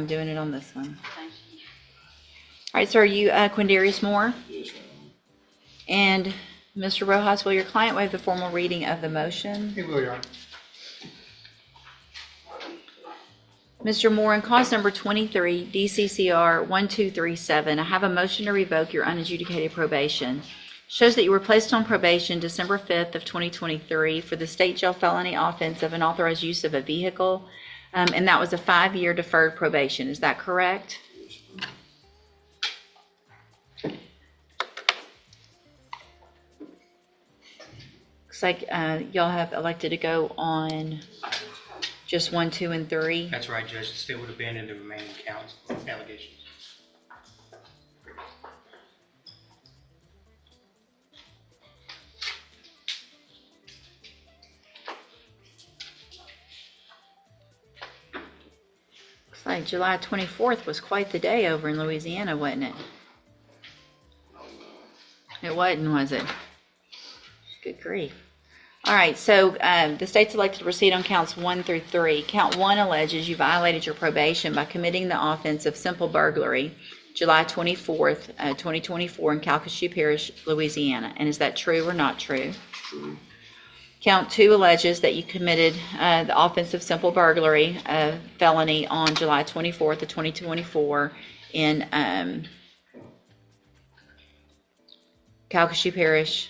I'm doing it on this one. All right, so are you Quindarius Moore? Yes, ma'am. And Mr. Rojas, will your client waive the formal reading of the motion? He will, Your Honor. Mr. Moore, in cause number 23, DCCR 1237, I have a motion to revoke your unadjudicated probation. Shows that you were placed on probation December 5th of 2023 for the state jail felony offense of unauthorized use of a vehicle, and that was a 5-year deferred probation. Is that correct? Looks like y'all have elected to go on just 1, 2, and 3. That's right, Judge. The state would abandon the remaining counts, allegations. Looks like July 24th was quite the day over in Louisiana, wasn't it? It wasn't, was it? Good grief. All right, so the state's elected to proceed on counts 1 through 3. Count 1 alleges you violated your probation by committing the offense of simple burglary, July 24th, 2024 in Calcasieu Parish, Louisiana. And is that true or not true? True. Count 2 alleges that you committed the offense of simple burglary, felony on July 24th of 2024 in Calcasieu Parish,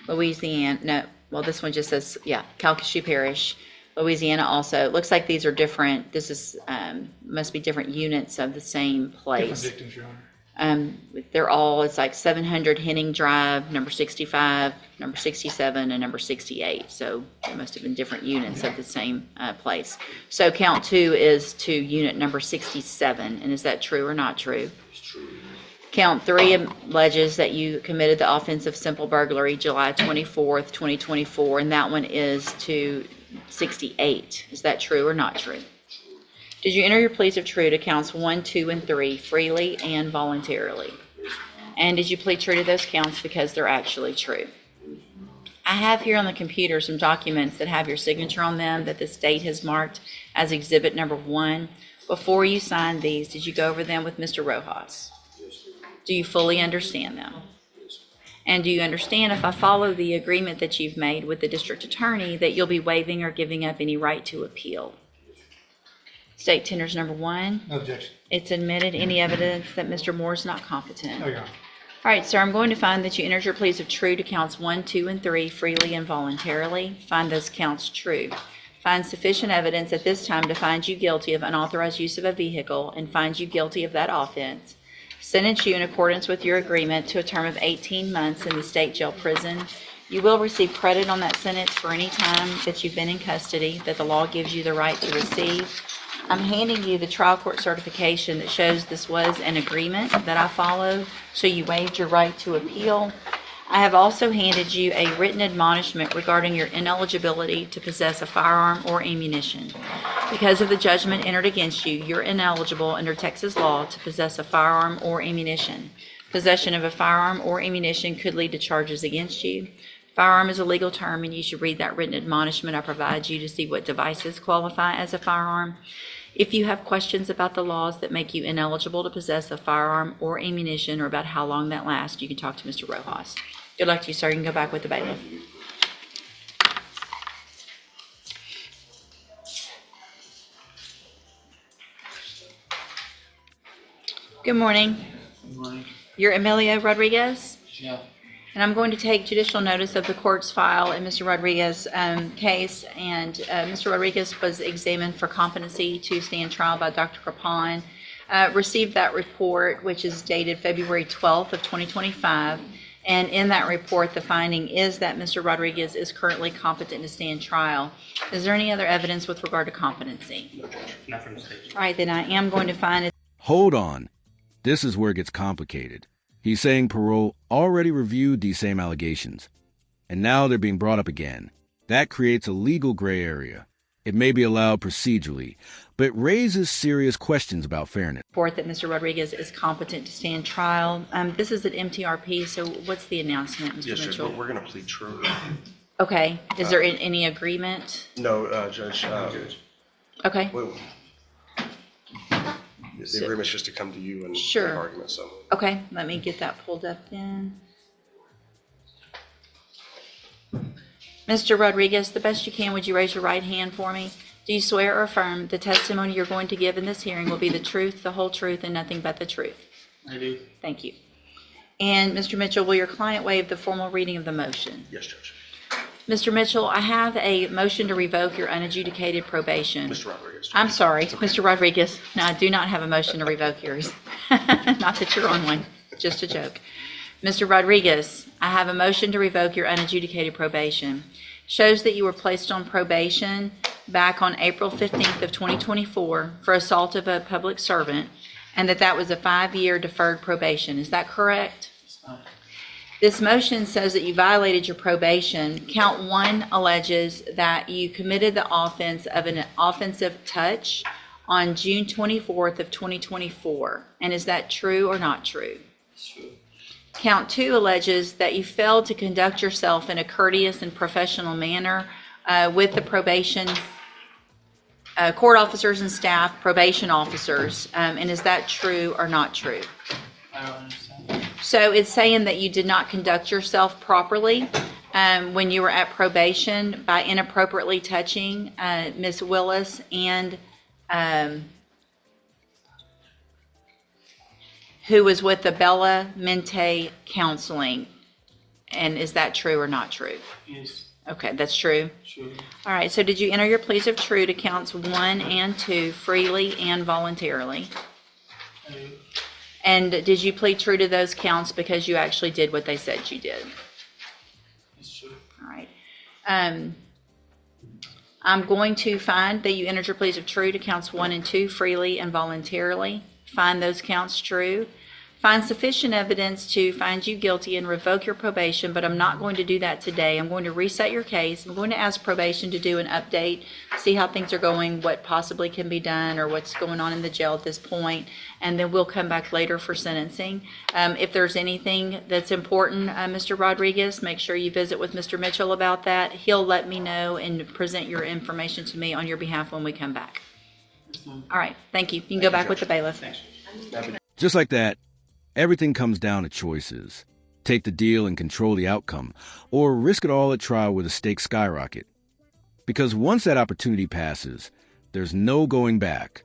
Louisiana. No, well, this one just says, yeah, Calcasieu Parish, Louisiana also. It looks like these are different. This is, must be different units of the same place. Different victims, Your Honor. They're all, it's like 700 Henning Drive, number 65, number 67, and number 68. So they must have been different units of the same place. So count 2 is to unit number 67. And is that true or not true? It's true. Count 3 alleges that you committed the offense of simple burglary July 24th, 2024, and that one is to 68. Is that true or not true? Did you enter your pleas of true to counts 1, 2, and 3 freely and voluntarily? And did you plead true to those counts because they're actually true? I have here on the computer some documents that have your signature on them that the state has marked as exhibit number 1. Before you signed these, did you go over them with Mr. Rojas? Do you fully understand them? And do you understand, if I follow the agreement that you've made with the district attorney, that you'll be waiving or giving up any right to appeal? State tenders number 1. No objection. It's admitted. Any evidence that Mr. Moore is not competent? No, Your Honor. All right, sir, I'm going to find that you entered your pleas of true to counts 1, 2, and 3 freely and voluntarily. Find those counts true. Find sufficient evidence at this time to find you guilty of unauthorized use of a vehicle and find you guilty of that offense. Sentence you in accordance with your agreement to a term of 18 months in the state jail prison. You will receive credit on that sentence for any time that you've been in custody that the law gives you the right to receive. I'm handing you the trial court certification that shows this was an agreement that I followed, so you waived your right to appeal. I have also handed you a written admonishment regarding your ineligibility to possess a firearm or ammunition. Because of the judgment entered against you, you're ineligible under Texas law to possess a firearm or ammunition. Possession of a firearm or ammunition could lead to charges against you. Firearm is a legal term, and you should read that written admonishment I provide you to see what devices qualify as a firearm. If you have questions about the laws that make you ineligible to possess a firearm or ammunition, or about how long that lasts, you can talk to Mr. Rojas. Good luck to you, sir. You can go back with the bailiff. Good morning. Good morning. You're Emilio Rodriguez? Yeah. And I'm going to take judicial notice of the court's file in Mr. Rodriguez's case. And Mr. Rodriguez was examined for competency to stand trial by Dr. Crapon. Received that report, which is dated February 12th of 2025. And in that report, the finding is that Mr. Rodriguez is currently competent to stand trial. Is there any other evidence with regard to competency? No, Judge. Not from the state. All right, then I am going to find it. Hold on. This is where it gets complicated. He's saying parole already reviewed these same allegations, and now they're being brought up again. That creates a legal gray area. It may be allowed procedurally, but raises serious questions about fairness. Report that Mr. Rodriguez is competent to stand trial. This is at MTRP, so what's the announcement, Mr. Yes, Judge, Mitchell? we're going to plead true. Okay, is there any agreement? No, Judge. Okay, Wait, The agreement's just to come to you and Sure. have arguments, so. Okay, let me get that pulled up then. Mr. Rodriguez, the best you can, would you raise your right hand for me? Do you swear or affirm the testimony you're going to give in this hearing will be the truth, the whole truth, and nothing but the truth? I do. Thank you. And Mr. Mitchell, will your client waive the formal reading of the motion? Yes, Judge. Mr. Mitchell, I have a motion to revoke your unadjudicated probation. Mr. Rodriguez. I'm sorry, Mr. Rodriguez. No, I do not have a motion to revoke yours. Not that you're on one, just a joke. Mr. Rodriguez, I have a motion to revoke your unadjudicated probation. Shows that you were placed on probation back on April 15th of 2024 for assault of a public servant, and that was a 5-year deferred probation. Is that correct? This motion says that you violated your probation. Count 1 alleges that you committed the offense of an offensive touch on June 24th of 2024. And is that true or not true? It's true. Count 2 alleges that you failed to conduct yourself in a courteous and professional manner with the probation court officers and staff, probation officers. And is that true or not true? I don't understand. So it's saying that you did not conduct yourself properly when you were at probation by inappropriately touching Ms. Willis and who was with the Bella Mente Counseling. And is that true or not true? Yes, Okay, that's true. true. All right, so did you enter your pleas of true to counts 1 and 2 freely and voluntarily? I do. And did you plead true to those counts because you actually did what they said you did? It's true. All right. I'm going to find that you entered your pleas of true to counts 1 and 2 freely and voluntarily. Find those counts true. Find sufficient evidence to find you guilty and revoke your probation, but I'm not going to do that today. I'm going to reset your case. I'm going to ask probation to do an update, see how things are going, what possibly can be done, or what's going on in the jail at this point, and then we'll come back later for sentencing. If there's anything that's important, Mr. Rodriguez, make sure you visit with Mr. Mitchell about that. He'll let me know and present your information to me on your behalf when we come back. All right, thank you. You can go back with the bailiff. Thanks. Just like that, everything comes down to choices. Take the deal and control the outcome, or risk it all at trial where the stakes skyrocket. Because once that opportunity passes, there's no going back.